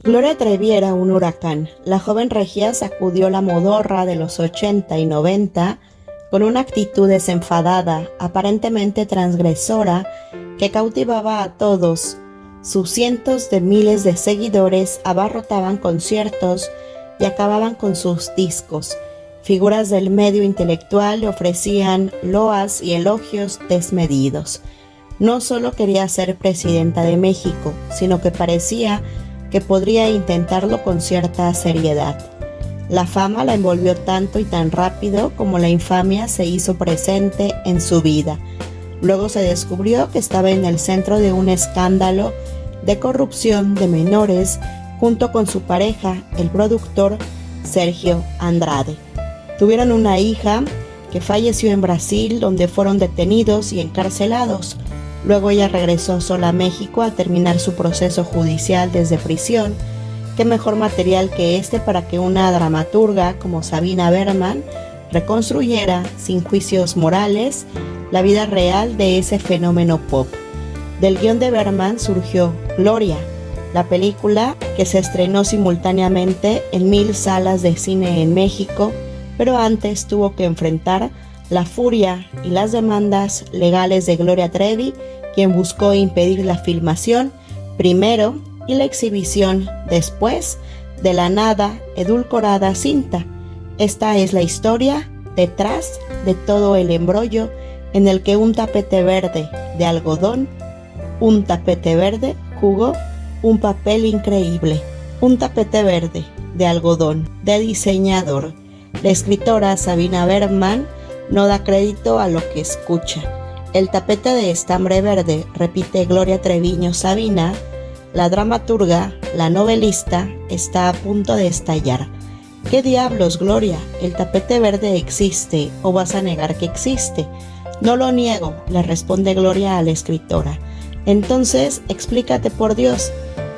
Gloria Trevi era un huracán. La joven regia sacudió la modorra de los 80 y 90 con una actitud desenfadada, aparentemente transgresora, que cautivaba a todos. Sus cientos de miles de seguidores abarrotaban conciertos y acababan con sus discos. Figuras del medio intelectual le ofrecían loas y elogios desmedidos. No solo quería ser presidenta de México, sino que parecía que podría intentarlo con cierta seriedad. La fama la envolvió tanto y tan rápido como la infamia se hizo presente en su vida. Luego se descubrió que estaba en el centro de un escándalo de corrupción de menores junto con su pareja, el productor Sergio Andrade. Tuvieron una hija que falleció en Brasil, donde fueron detenidos y encarcelados. Luego ella regresó sola a México a terminar su proceso judicial desde prisión. Qué mejor material que este para que una dramaturga como Sabina Berman reconstruyera, sin juicios morales, la vida real de ese fenómeno pop. Del guión de Berman surgió Gloria, la película que se estrenó simultáneamente en 1000 salas de cine en México, pero antes tuvo que enfrentar la furia y las demandas legales de Gloria Trevi, quien buscó impedir la filmación primero y la exhibición después de la nada edulcorada cinta. Esta es la historia detrás de todo el embrollo en el que un tapete verde de algodón, jugó un papel increíble. Un tapete verde de algodón de diseñador. La escritora Sabina Berman no da crédito a lo que escucha. El tapete de estambre verde, repite Gloria Treviño Sabina, la dramaturga, la novelista, está a punto de estallar. ¿Qué diablos, Gloria? ¿El tapete verde existe o vas a negar que existe? No lo niego, le responde Gloria a la escritora. Entonces, explícate por Dios.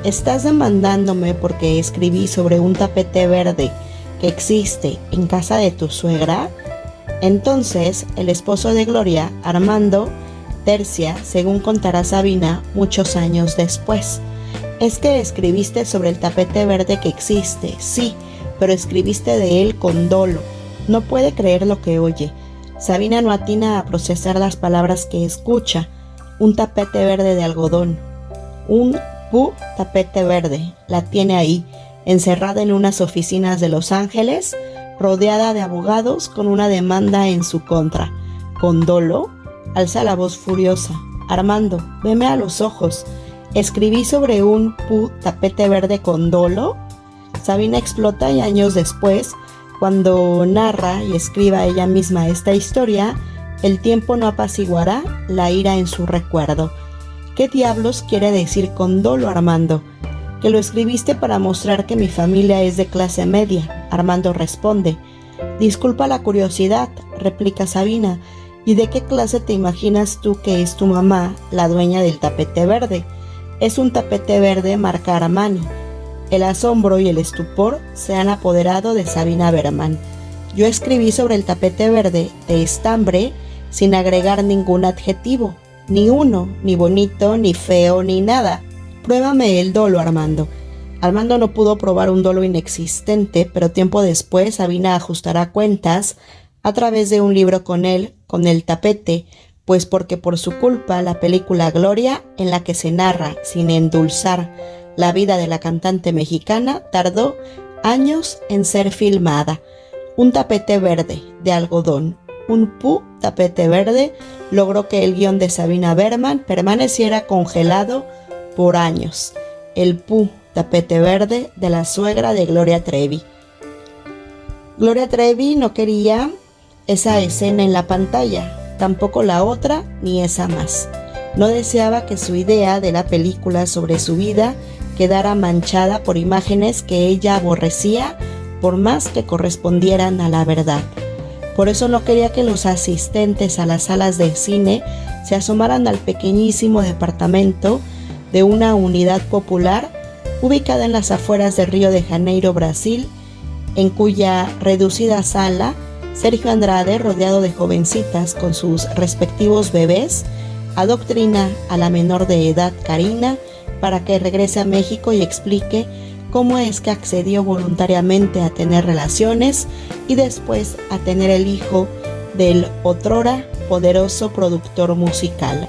¿Estás demandándome porque escribí sobre un tapete verde que existe en casa de tu suegra? Entonces, el esposo de Gloria, Armando, tercia, según contará Sabina, muchos años después. Es que escribiste sobre el tapete verde que existe, sí, pero escribiste de él con dolo. No puede creer lo que oye. Sabina no atina a procesar las palabras que escucha. Un tapete verde de algodón. Un tapete verde. La tiene ahí, encerrada en unas oficinas de Los Ángeles, rodeada de abogados con una demanda en su contra. ¿Con dolo? Alza la voz furiosa. Armando, veme a los ojos. ¿Escribí sobre un tapete verde con dolo? Sabina explota y años después, cuando narra y escriba ella misma esta historia, el tiempo no apaciguará la ira en su recuerdo. ¿Qué diablos quiere decir con dolo, Armando? Que lo escribiste para mostrar que mi familia es de clase media, Armando responde. Disculpa la curiosidad, replica Sabina, ¿y de qué clase te imaginas tú que es tu mamá, la dueña del tapete verde? Es un tapete verde marca Armani. El asombro y el estupor se han apoderado de Sabina Berman. Yo escribí sobre el tapete verde de estambre sin agregar ningún adjetivo, ni uno, ni bonito, ni feo, ni nada. Pruébame el dolo, Armando. Armando no pudo probar un dolo inexistente, pero tiempo después Sabina ajustará cuentas a través de un libro con él, con el tapete, pues porque por su culpa la película Gloria, en la que se narra, sin endulzar, la vida de la cantante mexicana, tardó años en ser filmada. Un tapete verde de algodón, un tapete verde, logró que el guión de Sabina Berman permaneciera congelado por años. El tapete verde de la suegra de Gloria Trevi. Gloria Trevi no quería esa escena en la pantalla, tampoco la otra ni esa más. No deseaba que su idea de la película sobre su vida quedara manchada por imágenes que ella aborrecía, por más que correspondieran a la verdad. Por eso no quería que los asistentes a las salas de cine se asomaran al pequeñísimo departamento de una unidad popular ubicada en las afueras de Río de Janeiro, Brasil, en cuya reducida sala Sergio Andrade, rodeado de jovencitas con sus respectivos bebés, adoctrina a la menor de edad Karina para que regrese a México y explique cómo es que accedió voluntariamente a tener relaciones y después a tener el hijo del otrora poderoso productor musical.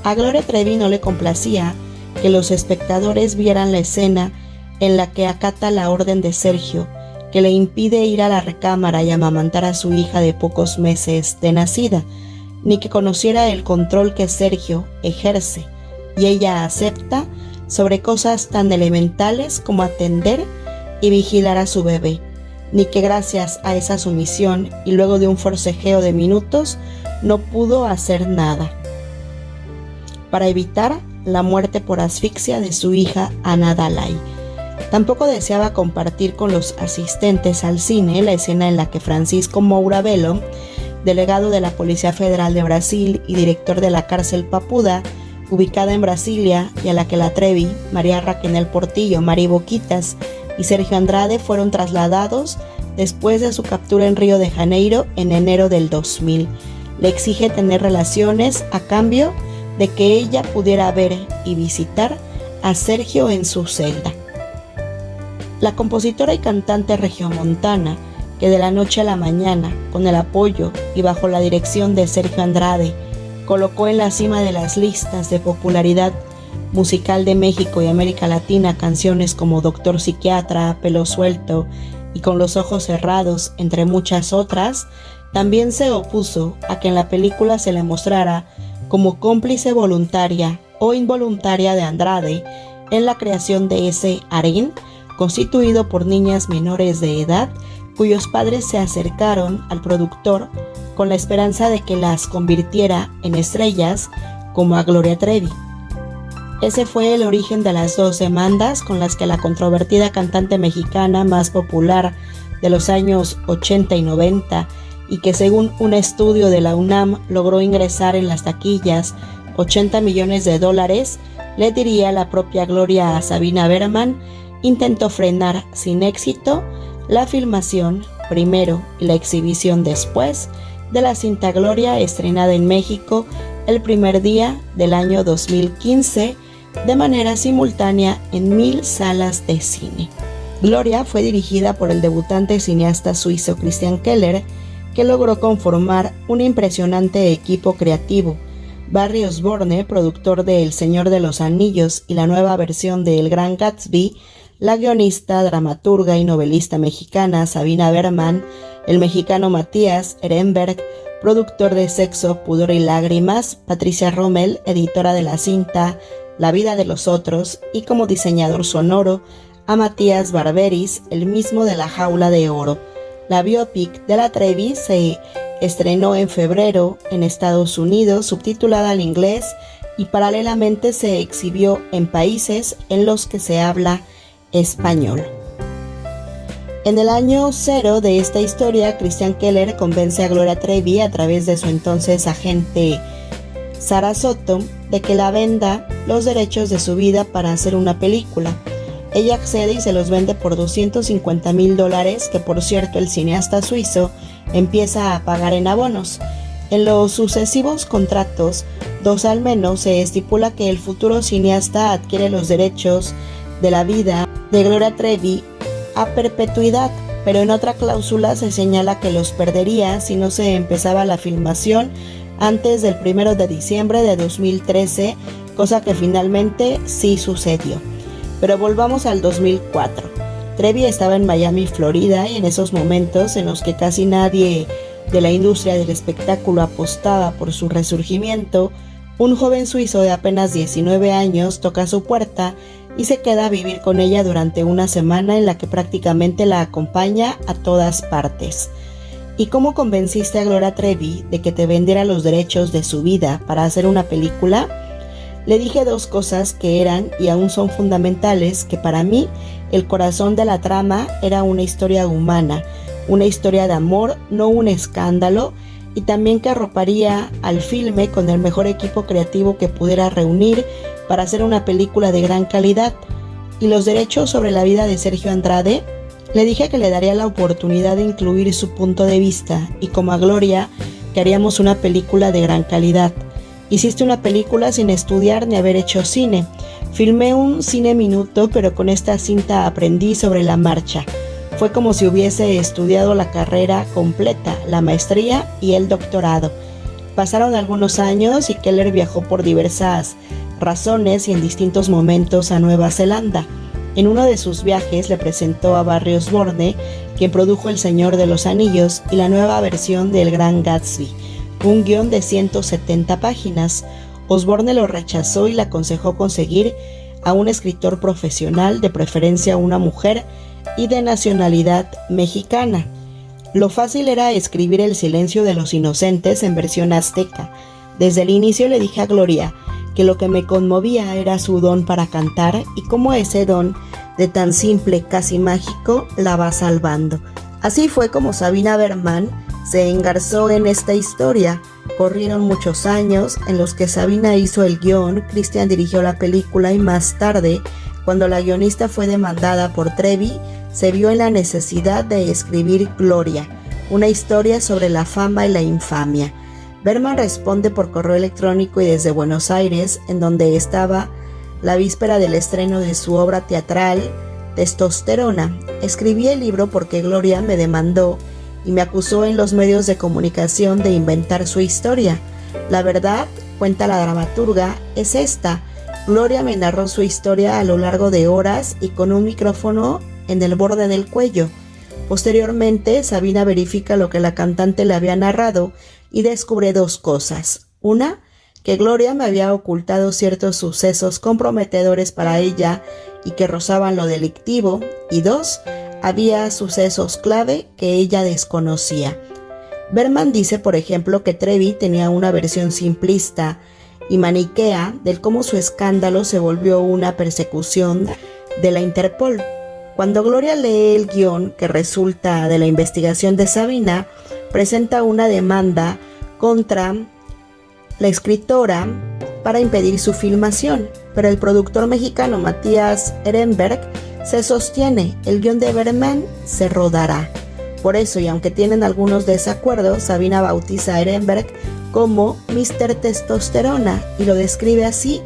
A Gloria Trevi no le complacía que los espectadores vieran la escena en la que acata la orden de Sergio, que le impide ir a la recámara y amamantar a su hija de pocos meses de nacida, ni que conociera el control que Sergio ejerce y ella acepta sobre cosas tan elementales como atender y vigilar a su bebé, ni que gracias a esa sumisión y luego de un forcejeo de minutos no pudo hacer nada para evitar la muerte por asfixia de su hija Ana Dalai. Tampoco deseaba compartir con los asistentes al cine la escena en la que Francisco Moura Belo, delegado de la Policía Federal de Brasil y director de la cárcel Papuda, ubicada en Brasilia, y a la que la Trevi, María Raquel Portillo, Mari Boquitas y Sergio Andrade fueron trasladados después de su captura en Río de Janeiro en enero del 2000. Le exige tener relaciones a cambio de que ella pudiera ver y visitar a Sergio en su celda. La compositora y cantante regiomontana, que de la noche a la mañana, con el apoyo y bajo la dirección de Sergio Andrade, colocó en la cima de las listas de popularidad musical de México y América Latina canciones como Doctor Psiquiatra, Pelo Suelto y Con los Ojos Cerrados, entre muchas otras, también se opuso a que en la película se le mostrara como cómplice voluntaria o involuntaria de Andrade en la creación de ese harén constituido por niñas menores de edad cuyos padres se acercaron al productor con la esperanza de que las convirtiera en estrellas como a Gloria Trevi. Ese fue el origen de las dos demandas con las que la controvertida cantante mexicana más popular de los años 80 y 90 y que según un estudio de la UNAM logró ingresar en las taquillas $80 millones, le diría la propia Gloria a Sabina Berman, intentó frenar sin éxito la filmación primero y la exhibición después de la cinta Gloria, estrenada en México el primer día del año 2015 de manera simultánea en 1000 salas de cine. Gloria fue dirigida por el debutante cineasta suizo Christian Keller, que logró conformar un impresionante equipo creativo. Barry Osborne, productor de El Señor de los Anillos y la nueva versión de El Gran Gatsby, la guionista, dramaturga y novelista mexicana Sabina Berman, el mexicano Matías Ehrenberg, productor de Sexo, Pudor y Lágrimas, Patricia Rommel, editora de la cinta La vida de los otros, y como diseñador sonoro a Matías Barberis, el mismo de La Jaula de Oro. La biopic de la Trevi se estrenó en febrero en Estados Unidos, subtitulada al inglés, y paralelamente se exhibió en países en los que se habla español. En el año 0 de esta historia, Christian Keller convence a Gloria Trevi a través de su entonces agente Sara Soto de que la venda los derechos de su vida para hacer una película. Ella accede y se los vende por $250,000, que por cierto el cineasta suizo empieza a pagar en abonos. En los sucesivos contratos, 2 al menos, se estipula que el futuro cineasta adquiere los derechos de la vida de Gloria Trevi a perpetuidad, pero en otra cláusula se señala que los perdería si no se empezaba la filmación antes del 1 de diciembre de 2013, cosa que finalmente sí sucedió. Pero volvamos al 2004. Trevi estaba en Miami, Florida, y en esos momentos en los que casi nadie de la industria del espectáculo apostaba por su resurgimiento, un joven suizo de apenas 19 años toca su puerta y se queda a vivir con ella durante una semana en la que prácticamente la acompaña a todas partes. ¿Y cómo convenciste a Gloria Trevi de que te vendiera los derechos de su vida para hacer una película? Le dije 2 cosas que eran y aún son fundamentales, que para mí el corazón de la trama era una historia humana, una historia de amor, no un escándalo, y también que arroparía al filme con el mejor equipo creativo que pudiera reunir para hacer una película de gran calidad. Y los derechos sobre la vida de Sergio Andrade, le dije que le daría la oportunidad de incluir su punto de vista, y como a Gloria, que haríamos una película de gran calidad. Hiciste una película sin estudiar ni haber hecho cine. Filmé un cine minuto, pero con esta cinta aprendí sobre la marcha. Fue como si hubiese estudiado la carrera completa, la maestría y el doctorado. Pasaron algunos años y Keller viajó por diversas razones y en distintos momentos a Nueva Zelanda. En uno de sus viajes le presentó a Barry Osborne, quien produjo El Señor de los Anillos y la nueva versión del Gran Gatsby, un guión de 170 páginas. Osborne lo rechazó y le aconsejó conseguir a un escritor profesional, de preferencia una mujer y de nacionalidad mexicana. Lo fácil era escribir El Silencio de los Inocentes en versión azteca. Desde el inicio le dije a Gloria que lo que me conmovía era su don para cantar y cómo ese don, de tan simple, casi mágico, la va salvando. Así fue como Sabina Berman se engarzó en esta historia. Corrieron muchos años en los que Sabina hizo el guión, Christian dirigió la película y más tarde, cuando la guionista fue demandada por Trevi, se vio en la necesidad de escribir Gloria, una historia sobre la fama y la infamia. Berman responde por correo electrónico y desde Buenos Aires, en donde estaba la víspera del estreno de su obra teatral, Testosterona. Escribí el libro porque Gloria me demandó y me acusó en los medios de comunicación de inventar su historia. La verdad, cuenta la dramaturga, es esta. Gloria me narró su historia a lo largo de horas y con un micrófono en el borde del cuello. Posteriormente, Sabina verifica lo que la cantante le había narrado y descubre dos cosas. Una, que Gloria me había ocultado ciertos sucesos comprometedores para ella y que rozaban lo delictivo. Y dos, había sucesos clave que ella desconocía. Berman dice, por ejemplo, que Trevi tenía una versión simplista y maniquea del cómo su escándalo se volvió una persecución de la Interpol. Cuando Gloria lee el guión que resulta de la investigación de Sabina, presenta una demanda contra la escritora para impedir su filmación, pero el productor mexicano Matías Ehrenberg se sostiene, el guión de Berman se rodará. Por eso, y aunque tienen algunos desacuerdos, Sabina bautiza a Ehrenberg como Mr. Testosterona y lo describe así: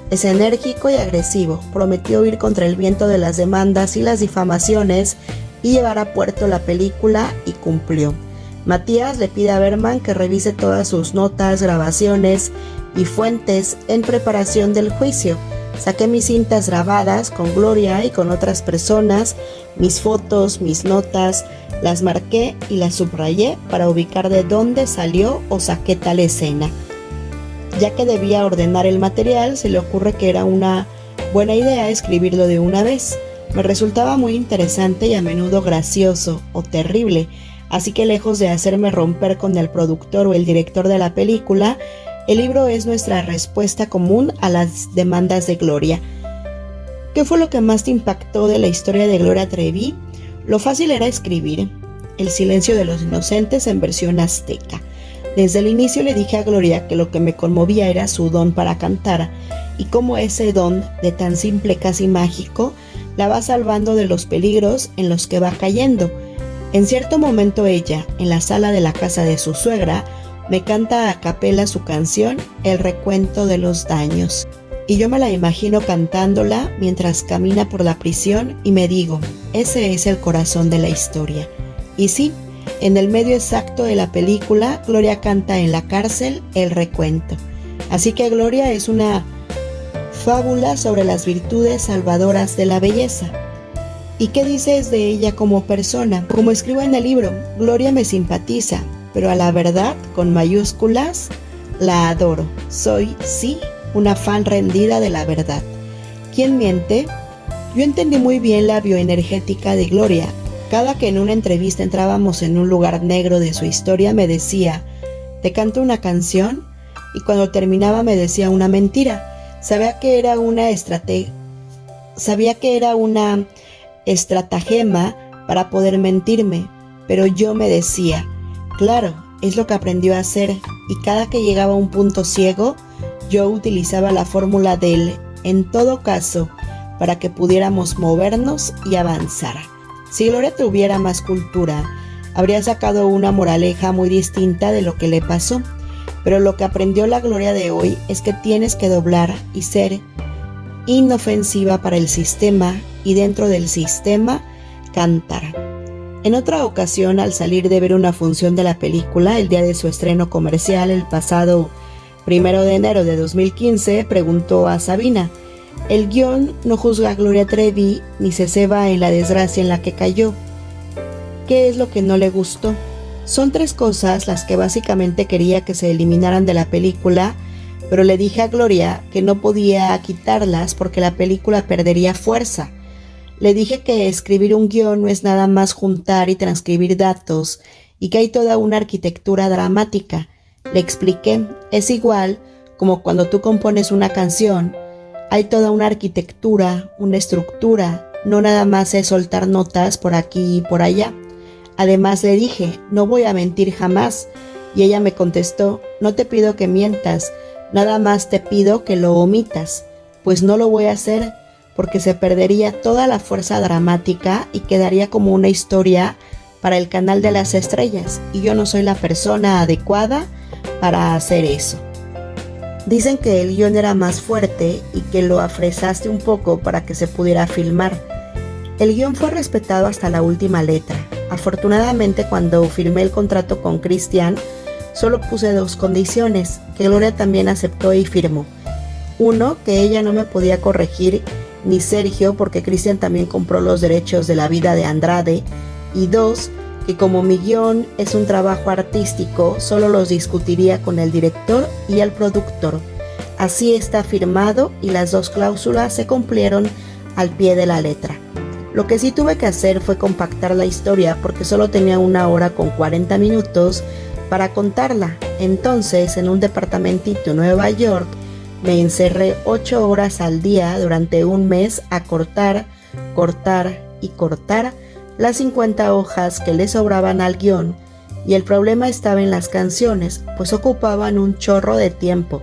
es enérgico y agresivo, prometió ir contra el viento de las demandas y las difamaciones y llevar a puerto la película y cumplió. Matías le pide a Berman que revise todas sus notas, grabaciones y fuentes en preparación del juicio. Saqué mis cintas grabadas con Gloria y con otras personas, mis fotos, mis notas, las marqué y las subrayé para ubicar de dónde salió o saqué tal escena. Ya que debía ordenar el material, se le ocurre que era una buena idea escribirlo de una vez. Me resultaba muy interesante y a menudo gracioso o terrible, así que lejos de hacerme romper con el productor o el director de la película, el libro es nuestra respuesta común a las demandas de Gloria. ¿Qué fue lo que más te impactó de la historia de Gloria Trevi? Lo fácil era escribir El Silencio de los Inocentes en versión azteca. Desde el inicio le dije a Gloria que lo que me conmovía era su don para cantar y cómo ese don, de tan simple casi mágico, la va salvando de los peligros en los que va cayendo. En cierto momento ella, en la sala de la casa de su suegra, me canta a capela su canción El Recuento de los Daños. Y yo me la imagino cantándola mientras camina por la prisión y me digo, ese es el corazón de la historia. Y sí, en el medio exacto de la película, Gloria canta en la cárcel El Recuento. Así que Gloria es una fábula sobre las virtudes salvadoras de la belleza. ¿Y qué dices de ella como persona? Como escribo en el libro, Gloria me simpatiza, pero a la verdad, con mayúsculas, la adoro. Soy, sí, una fan rendida de la verdad. ¿Quién miente? Yo entendí muy bien la bioenergética de Gloria. Cada que en una entrevista entrábamos en un lugar negro de su historia me decía, te canto una canción, y cuando terminaba me decía una mentira. Sabía que era una estratagema para poder mentirme, pero yo me decía, claro, es lo que aprendió a hacer, y cada que llegaba a un punto ciego, yo utilizaba la fórmula del en todo caso para que pudiéramos movernos y avanzar. Si Gloria tuviera más cultura, habría sacado una moraleja muy distinta de lo que le pasó, pero lo que aprendió la Gloria de hoy es que tienes que doblar y ser inofensiva para el sistema y dentro del sistema cantar. En otra ocasión, al salir de ver una función de la película el día de su estreno comercial el pasado 1 de enero de 2015, preguntó a Sabina: «El guión no juzga a Gloria Trevi ni se ceba en la desgracia en la que cayó. ¿Qué es lo que no le gustó?». Son 3 cosas las que básicamente quería que se eliminaran de la película, pero le dije a Gloria que no podía quitarlas porque la película perdería fuerza. Le dije que escribir un guión no es nada más juntar y transcribir datos y que hay toda una arquitectura dramática. Le expliqué, es igual como cuando tú compones una canción, hay toda una arquitectura, una estructura, no nada más es soltar notas por aquí y por allá. Además le dije, no voy a mentir jamás, y ella me contestó, no te pido que mientas, nada más te pido que lo omitas, pues no lo voy a hacer porque se perdería toda la fuerza dramática y quedaría como una historia para el canal de las estrellas, y yo no soy la persona adecuada para hacer eso. Dicen que el guión era más fuerte y que lo afresaste un poco para que se pudiera filmar. El guión fue respetado hasta la última letra. Afortunadamente, cuando firmé el contrato con Cristian, solo puse 2 condiciones, que Gloria también aceptó y firmó. 1, que ella no me podía corregir, ni Sergio, porque Cristian también compró los derechos de la vida de Andrade. Y 2, que como mi guión es un trabajo artístico, solo los discutiría con el director y el productor. Así está firmado y las 2 cláusulas se cumplieron al pie de la letra. Lo que sí tuve que hacer fue compactar la historia porque solo tenía 1 hora con 40 minutos para contarla. Entonces, en un departamentito en Nueva York, me encerré 8 horas al día durante un mes a cortar y cortar las 50 hojas que le sobraban al guión, y el problema estaba en las canciones, pues ocupaban un chorro de tiempo,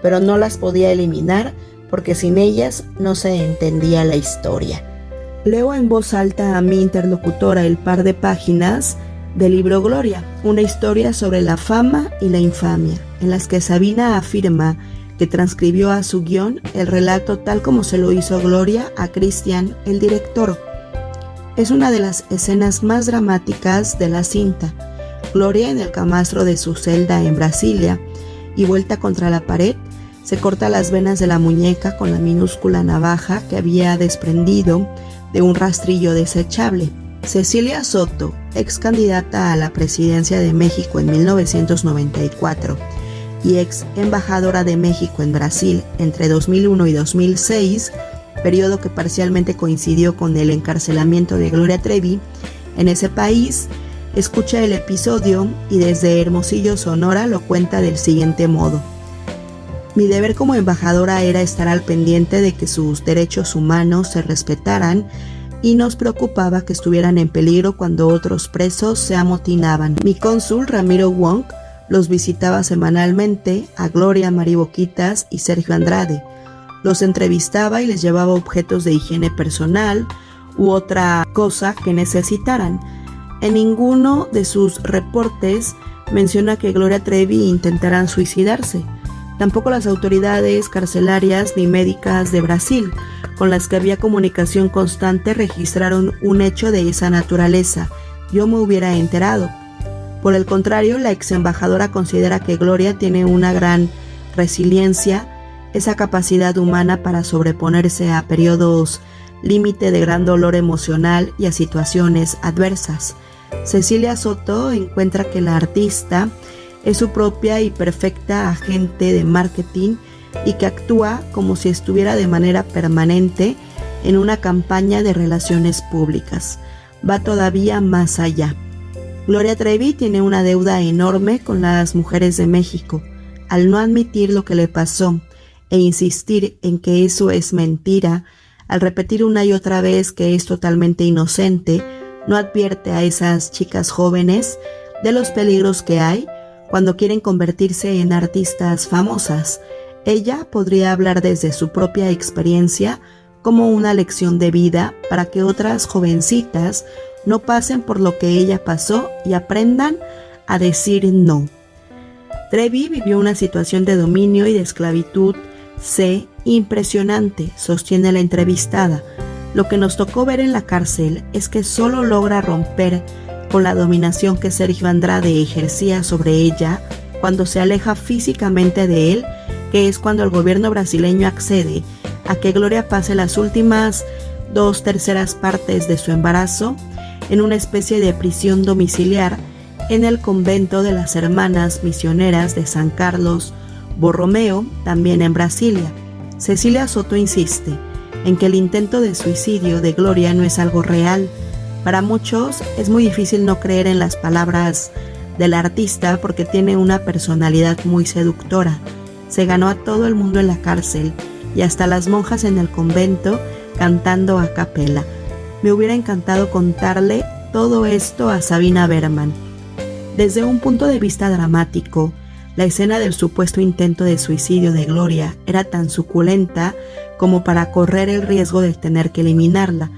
pero no las podía eliminar porque sin ellas no se entendía la historia. Leo en voz alta a mi interlocutora el par de páginas del libro Gloria, una historia sobre la fama y la infamia, en las que Sabina afirma que transcribió a su guión el relato tal como se lo hizo Gloria a Cristian, el director. Es una de las escenas más dramáticas de la cinta. Gloria, en el camastro de su celda en Brasilia y vuelta contra la pared, se corta las venas de la muñeca con la minúscula navaja que había desprendido de un rastrillo desechable. Cecilia Soto, ex candidata a la presidencia de México en 1994 y ex embajadora de México en Brasil entre 2001 y 2006, periodo que parcialmente coincidió con el encarcelamiento de Gloria Trevi en ese país, escucha el episodio y desde Hermosillo, Sonora, lo cuenta del siguiente modo. Mi deber como embajadora era estar al pendiente de que sus derechos humanos se respetaran y nos preocupaba que estuvieran en peligro cuando otros presos se amotinaban. Mi cónsul, Ramiro Wong, los visitaba semanalmente a Gloria, Mari Boquitas y Sergio Andrade. Los entrevistaba y les llevaba objetos de higiene personal u otra cosa que necesitaran. En ninguno de sus reportes menciona que Gloria Trevi intentara suicidarse. Tampoco las autoridades carcelarias ni médicas de Brasil, con las que había comunicación constante, registraron un hecho de esa naturaleza. Yo me hubiera enterado. Por el contrario, la ex embajadora considera que Gloria tiene una gran resiliencia, esa capacidad humana para sobreponerse a periodos límite de gran dolor emocional y a situaciones adversas. Cecilia Soto encuentra que la artista es su propia y perfecta agente de marketing y que actúa como si estuviera de manera permanente en una campaña de relaciones públicas. Va todavía más allá. Gloria Trevi tiene una deuda enorme con las mujeres de México. Al no admitir lo que le pasó e insistir en que eso es mentira, al repetir una y otra vez que es totalmente inocente, no advierte a esas chicas jóvenes de los peligros que hay cuando quieren convertirse en artistas famosas. Ella podría hablar desde su propia experiencia como una lección de vida para que otras jovencitas no pasen por lo que ella pasó y aprendan a decir no. Trevi vivió una situación de dominio y de esclavitud Sé, impresionante, sostiene la entrevistada. Lo que nos tocó ver en la cárcel es que solo logra romper con la dominación que Sergio Andrade ejercía sobre ella cuando se aleja físicamente de él, que es cuando el gobierno brasileño accede a que Gloria pase las últimas 2/3 partes de su embarazo en una especie de prisión domiciliar en el convento de las Hermanas Misioneras de San Carlos Borromeo, también en Brasilia. Cecilia Soto insiste en que el intento de suicidio de Gloria no es algo real. Para muchos es muy difícil no creer en las palabras del artista porque tiene una personalidad muy seductora. Se ganó a todo el mundo en la cárcel y hasta las monjas en el convento cantando a capela. Me hubiera encantado contarle todo esto a Sabina Berman. Desde un punto de vista dramático, la escena del supuesto intento de suicidio de Gloria era tan suculenta como para correr el riesgo de tener que eliminarla.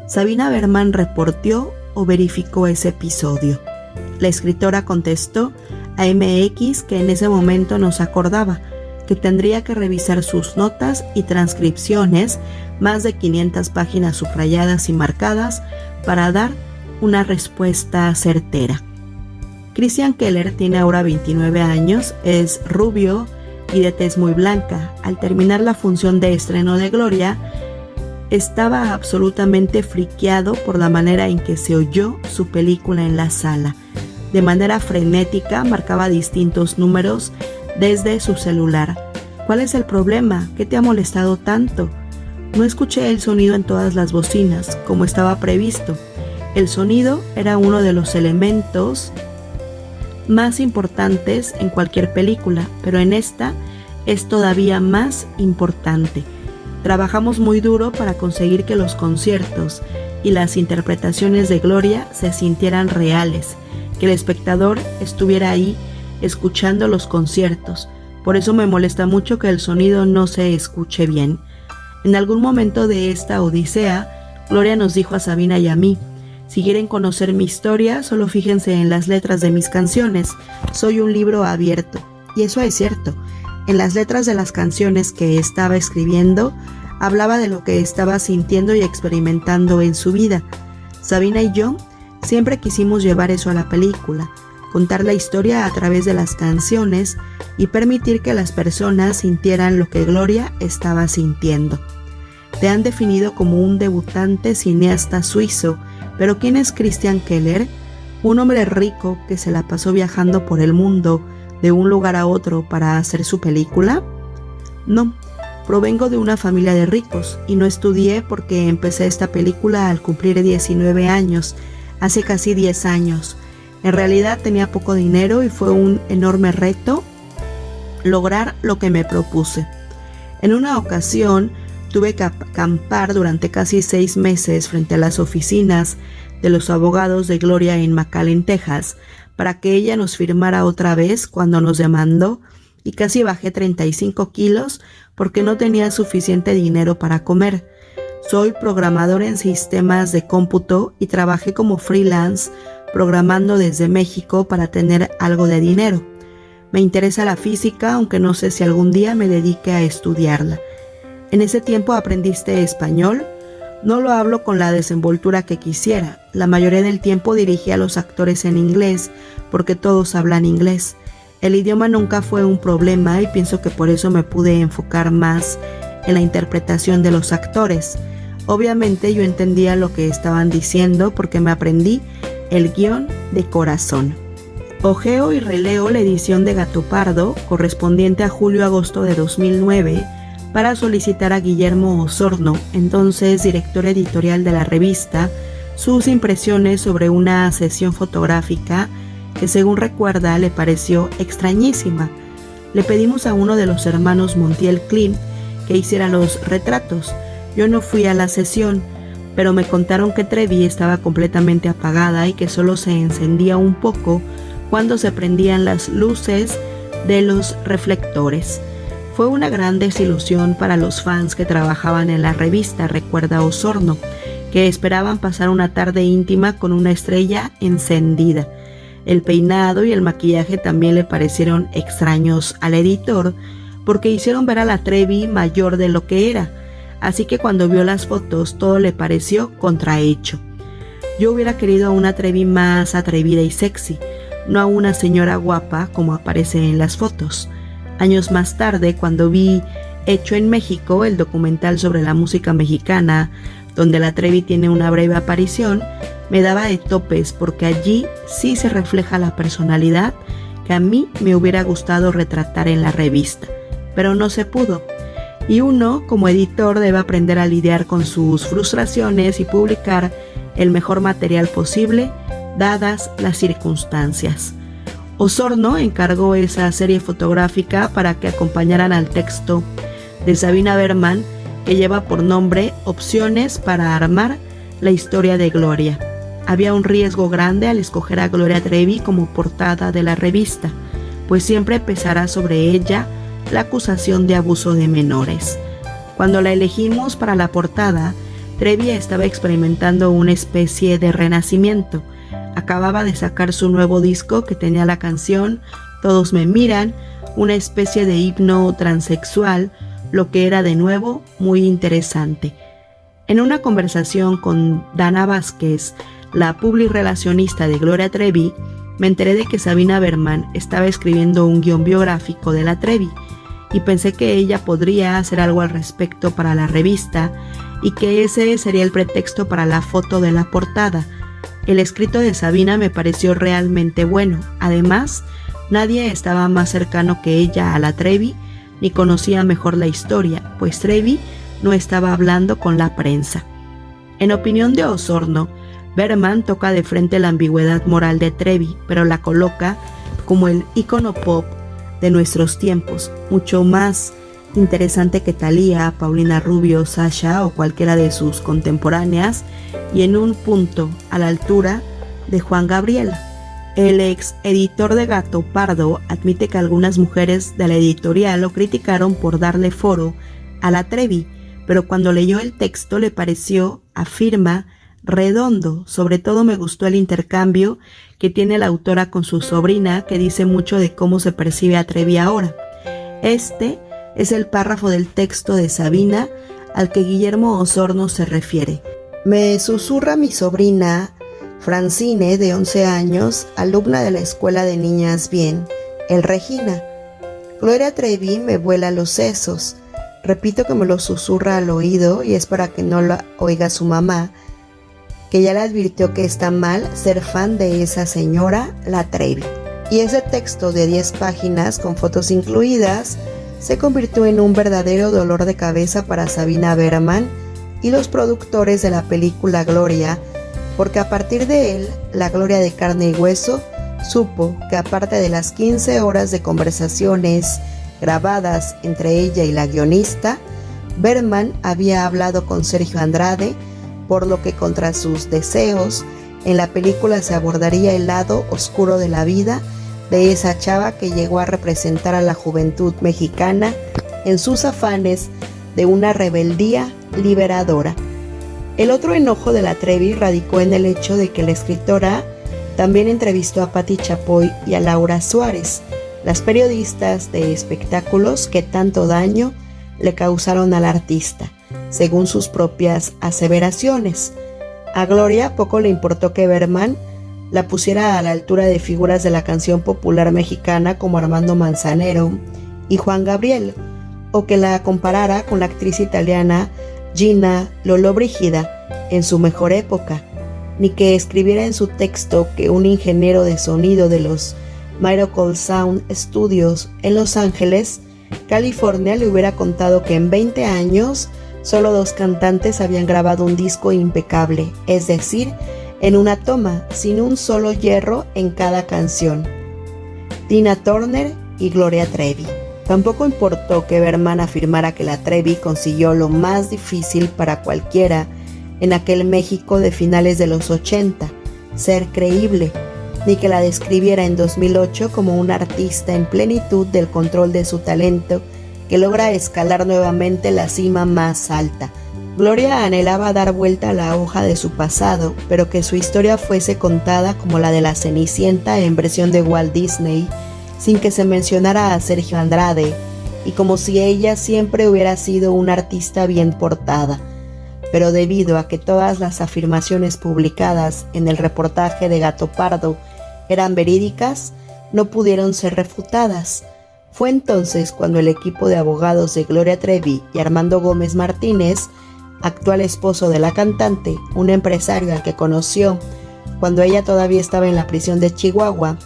Sabina Berman reportó o verificó ese episodio. La escritora contestó a MX que en ese momento no se acordaba, que tendría que revisar sus notas y transcripciones, más de 500 páginas subrayadas y marcadas, para dar una respuesta certera. Christian Keller tiene ahora 29 años, es rubio y de tez muy blanca. Al terminar la función de estreno de Gloria, estaba absolutamente friqueado por la manera en que se oyó su película en la sala. De manera frenética marcaba distintos números desde su celular. ¿Cuál es el problema? ¿Qué te ha molestado tanto? No escuché el sonido en todas las bocinas, como estaba previsto. El sonido era uno de los elementos más importantes en cualquier película, pero en esta es todavía más importante. Trabajamos muy duro para conseguir que los conciertos y las interpretaciones de Gloria se sintieran reales, que el espectador estuviera ahí escuchando los conciertos. Por eso me molesta mucho que el sonido no se escuche bien. En algún momento de esta odisea, Gloria nos dijo a Sabina y a mí: si quieren conocer mi historia, solo fíjense en las letras de mis canciones. Soy un libro abierto. Y eso es cierto. En las letras de las canciones que estaba escribiendo, hablaba de lo que estaba sintiendo y experimentando en su vida. Sabina y yo siempre quisimos llevar eso a la película, contar la historia a través de las canciones y permitir que las personas sintieran lo que Gloria estaba sintiendo. Te han definido como un debutante cineasta suizo, pero ¿quién es Christian Keller? ¿Un hombre rico que se la pasó viajando por el mundo de un lugar a otro para hacer su película? No, provengo de una familia de ricos y no estudié porque empecé esta película al cumplir 19 años, hace casi 10 años. En realidad tenía poco dinero y fue un enorme reto lograr lo que me propuse. En una ocasión tuve que acampar durante casi 6 meses frente a las oficinas de los abogados de Gloria en McAllen, Texas, para que ella nos firmara otra vez cuando nos demandó, y casi bajé 35 kilos porque no tenía suficiente dinero para comer. Soy programador en sistemas de cómputo y trabajé como freelance programando desde México para tener algo de dinero. Me interesa la física, aunque no sé si algún día me dedique a estudiarla. ¿En ese tiempo aprendiste español? No lo hablo con la desenvoltura que quisiera. La mayoría del tiempo dirigí a los actores en inglés, porque todos hablan inglés. El idioma nunca fue un problema y pienso que por eso me pude enfocar más en la interpretación de los actores. Obviamente yo entendía lo que estaban diciendo porque me aprendí el guión de corazón. Ojeo y releo la edición de Gato Pardo, correspondiente a julio-agosto de 2009, para solicitar a Guillermo Osorno, entonces director editorial de la revista, sus impresiones sobre una sesión fotográfica que, según recuerda, le pareció extrañísima. Le pedimos a uno de los hermanos Montiel Klimt que hiciera los retratos. Yo no fui a la sesión, pero me contaron que Trevi estaba completamente apagada y que solo se encendía un poco cuando se prendían las luces de los reflectores. Fue una gran desilusión para los fans que trabajaban en la revista, recuerda Osorno, que esperaban pasar una tarde íntima con una estrella encendida. El peinado y el maquillaje también le parecieron extraños al editor, porque hicieron ver a la Trevi mayor de lo que era, así que cuando vio las fotos todo le pareció contrahecho. Yo hubiera querido a una Trevi más atrevida y sexy, no a una señora guapa como aparece en las fotos. Años más tarde, cuando vi Hecho en México, el documental sobre la música mexicana, donde la Trevi tiene una breve aparición, me daba de topes porque allí sí se refleja la personalidad que a mí me hubiera gustado retratar en la revista, pero no se pudo. Y uno, como editor, debe aprender a lidiar con sus frustraciones y publicar el mejor material posible, dadas las circunstancias. Osorno encargó esa serie fotográfica para que acompañaran al texto de Sabina Berman, que lleva por nombre Opciones para armar la historia de Gloria. Había un riesgo grande al escoger a Gloria Trevi como portada de la revista, pues siempre pesará sobre ella la acusación de abuso de menores. Cuando la elegimos para la portada, Trevi estaba experimentando una especie de renacimiento. Acababa de sacar su nuevo disco que tenía la canción Todos me miran, una especie de himno transexual, lo que era de nuevo muy interesante. En una conversación con Dana Vázquez, la publirelacionista de Gloria Trevi, me enteré de que Sabina Berman estaba escribiendo un guión biográfico de la Trevi y pensé que ella podría hacer algo al respecto para la revista y que ese sería el pretexto para la foto de la portada. El escrito de Sabina me pareció realmente bueno. Además, nadie estaba más cercano que ella a la Trevi ni conocía mejor la historia, pues Trevi no estaba hablando con la prensa. En opinión de Osorno, Berman toca de frente la ambigüedad moral de Trevi, pero la coloca como el ícono pop de nuestros tiempos, mucho más interesante que Thalía, Paulina Rubio, Sasha o cualquiera de sus contemporáneas, y en un punto a la altura de Juan Gabriel. El ex editor de Gato Pardo admite que algunas mujeres de la editorial lo criticaron por darle foro a la Trevi, pero cuando leyó el texto le pareció, afirma, redondo. Sobre todo me gustó el intercambio que tiene la autora con su sobrina, que dice mucho de cómo se percibe a Trevi ahora. Este es el párrafo del texto de Sabina al que Guillermo Osorno se refiere. Me susurra mi sobrina Francine, de 11 años, alumna de la Escuela de Niñas Bien, el Regina. Gloria Trevi me vuela los sesos. Repito que me lo susurra al oído y es para que no lo oiga su mamá, que ya le advirtió que está mal ser fan de esa señora, la Trevi. Y ese texto de 10 páginas con fotos incluidas se convirtió en un verdadero dolor de cabeza para Sabina Berman y los productores de la película Gloria, porque a partir de él, la Gloria de carne y hueso supo que aparte de las 15 horas de conversaciones grabadas entre ella y la guionista, Berman había hablado con Sergio Andrade, por lo que contra sus deseos, en la película se abordaría el lado oscuro de la vida de esa chava que llegó a representar a la juventud mexicana en sus afanes de una rebeldía liberadora. El otro enojo de la Trevi radicó en el hecho de que la escritora también entrevistó a Patti Chapoy y a Laura Suárez, las periodistas de espectáculos que tanto daño le causaron al artista, según sus propias aseveraciones. A Gloria poco le importó que Berman la pusiera a la altura de figuras de la canción popular mexicana como Armando Manzanero y Juan Gabriel, o que la comparara con la actriz italiana Gina Lollobrigida en su mejor época, ni que escribiera en su texto que un ingeniero de sonido de los Miracle Sound Studios en Los Ángeles, California, le hubiera contado que en 20 años solo 2 cantantes habían grabado un disco impecable, es decir, en una toma, sin un solo hierro en cada canción: Tina Turner y Gloria Trevi. Tampoco importó que Berman afirmara que la Trevi consiguió lo más difícil para cualquiera en aquel México de finales de los 80, ser creíble, ni que la describiera en 2008 como una artista en plenitud del control de su talento que logra escalar nuevamente la cima más alta. Gloria anhelaba dar vuelta a la hoja de su pasado, pero que su historia fuese contada como la de la Cenicienta en versión de Walt Disney, sin que se mencionara a Sergio Andrade y como si ella siempre hubiera sido una artista bien portada. Pero debido a que todas las afirmaciones publicadas en el reportaje de Gato Pardo eran verídicas, no pudieron ser refutadas. Fue entonces cuando el equipo de abogados de Gloria Trevi y Armando Gómez Martínez, actual esposo de la cantante, un empresario al que conoció cuando ella todavía estaba en la prisión de Chihuahua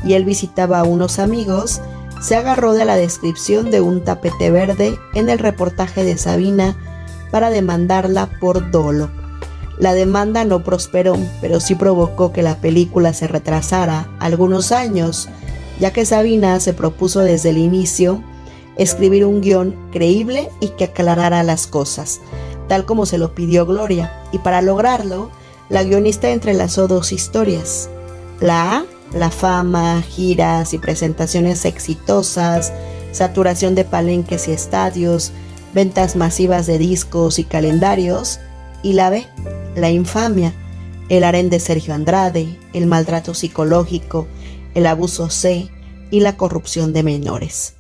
y él visitaba a unos amigos, se agarró de la descripción de un tapete verde en el reportaje de Sabina para demandarla por dolo. La demanda no prosperó, pero sí provocó que la película se retrasara algunos años, ya que Sabina se propuso desde el inicio escribir un guión creíble y que aclarara las cosas, tal como se lo pidió Gloria, y para lograrlo, la guionista entrelazó dos historias. La A, la fama, giras y presentaciones exitosas, saturación de palenques y estadios, ventas masivas de discos y calendarios, y la B, la infamia, el harén de Sergio Andrade, el maltrato psicológico, el abuso C y la corrupción de menores.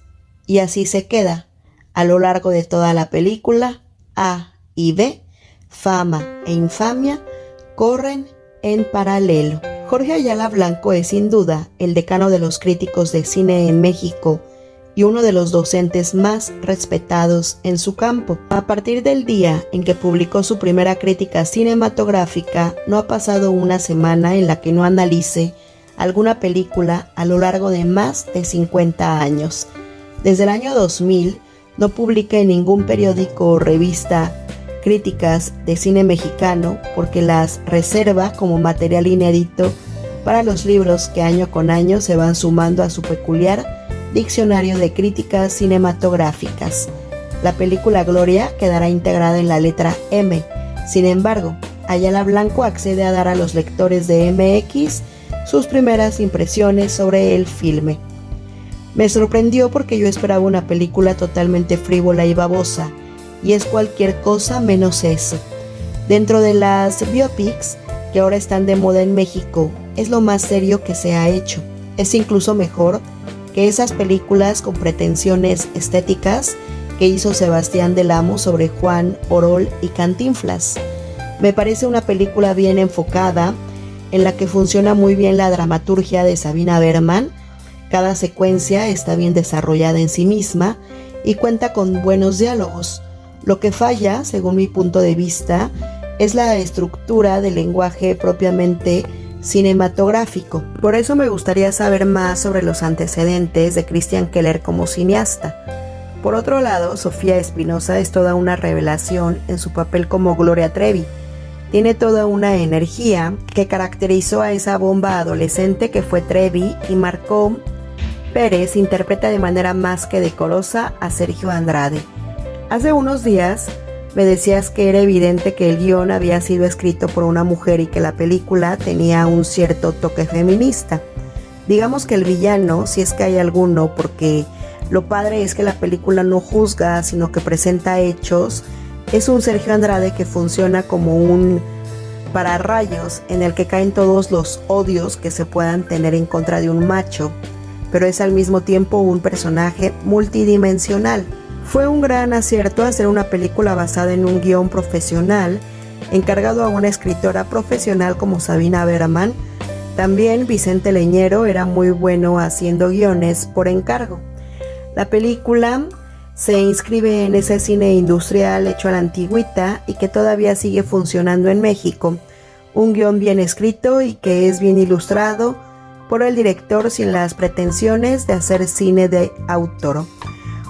Y así se queda, a lo largo de toda la película, A y B, fama e infamia, corren en paralelo. Jorge Ayala Blanco es sin duda el decano de los críticos de cine en México y uno de los docentes más respetados en su campo. A partir del día en que publicó su primera crítica cinematográfica, no ha pasado una semana en la que no analice alguna película a lo largo de más de 50 años. Desde el año 2000 no publica en ningún periódico o revista críticas de cine mexicano porque las reserva como material inédito para los libros que año con año se van sumando a su peculiar diccionario de críticas cinematográficas. La película Gloria quedará integrada en la letra M. Sin embargo, Ayala Blanco accede a dar a los lectores de MX sus primeras impresiones sobre el filme. Me sorprendió porque yo esperaba una película totalmente frívola y babosa, y es cualquier cosa menos eso. Dentro de las biopics que ahora están de moda en México, es lo más serio que se ha hecho. Es incluso mejor que esas películas con pretensiones estéticas que hizo Sebastián Del Amo sobre Juan Orol y Cantinflas. Me parece una película bien enfocada, en la que funciona muy bien la dramaturgia de Sabina Berman. Cada secuencia está bien desarrollada en sí misma y cuenta con buenos diálogos. Lo que falla, según mi punto de vista, es la estructura del lenguaje propiamente cinematográfico. Por eso me gustaría saber más sobre los antecedentes de Christian Keller como cineasta. Por otro lado, Sofía Espinosa es toda una revelación en su papel como Gloria Trevi. Tiene toda una energía que caracterizó a esa bomba adolescente que fue Trevi, y Marco Pérez interpreta de manera más que decorosa a Sergio Andrade. Hace unos días me decías que era evidente que el guión había sido escrito por una mujer y que la película tenía un cierto toque feminista. Digamos que el villano, si es que hay alguno, porque lo padre es que la película no juzga, sino que presenta hechos, es un Sergio Andrade que funciona como un pararrayos en el que caen todos los odios que se puedan tener en contra de un macho, pero es al mismo tiempo un personaje multidimensional. Fue un gran acierto hacer una película basada en un guión profesional, encargado a una escritora profesional como Sabina Berman. También Vicente Leñero era muy bueno haciendo guiones por encargo. La película se inscribe en ese cine industrial hecho a la antigüita y que todavía sigue funcionando en México. Un guión bien escrito y que es bien ilustrado por el director sin las pretensiones de hacer cine de autor.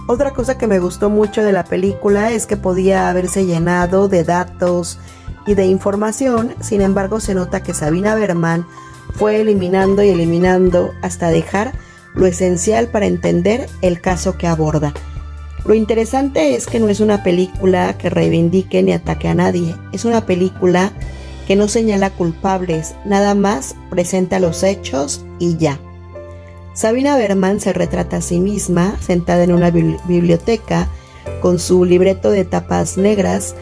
Otra cosa que me gustó mucho de la película es que podía haberse llenado de datos y de información, sin embargo se nota que Sabina Berman fue eliminando y eliminando hasta dejar lo esencial para entender el caso que aborda. Lo interesante es que no es una película que reivindique ni ataque a nadie, es una película que no señala culpables, nada más presenta los hechos y ya. Sabina Berman se retrata a sí misma sentada en una biblioteca con su libreto de tapas negras,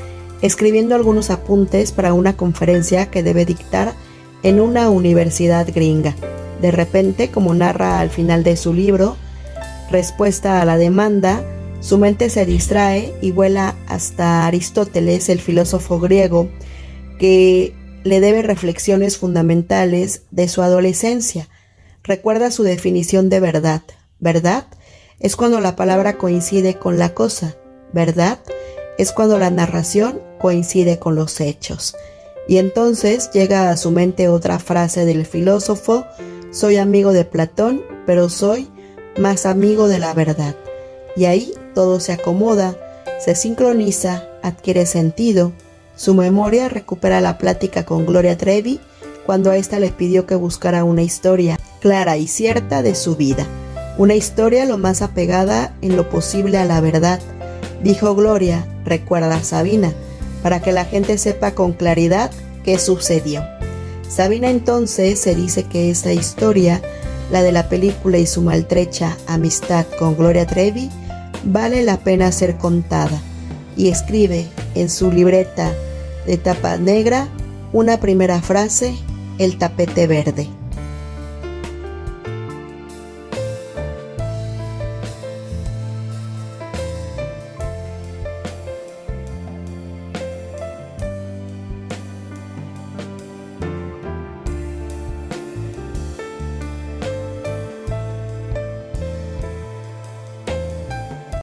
escribiendo algunos apuntes para una conferencia que debe dictar en una universidad gringa. De repente, como narra al final de su libro, Respuesta a la demanda, Su mente se distrae y vuela hasta Aristóteles, el filósofo griego, que le debe reflexiones fundamentales de su adolescencia. Recuerda su definición de verdad. Verdad es cuando la palabra coincide con la cosa. Verdad es cuando la narración coincide con los hechos. Y entonces llega a su mente otra frase del filósofo: soy amigo de Platón, pero soy más amigo de la verdad. Y ahí todo se acomoda, se sincroniza, adquiere sentido. Su memoria recupera la plática con Gloria Trevi cuando a ésta le pidió que buscara una historia clara y cierta de su vida. Una historia lo más apegada en lo posible a la verdad. Dijo Gloria, recuerda a Sabina, para que la gente sepa con claridad qué sucedió. Sabina entonces se dice que esa historia, la de la película y su maltrecha amistad con Gloria Trevi, vale la pena ser contada, y escribe en su libreta de tapa negra una primera frase: el tapete verde.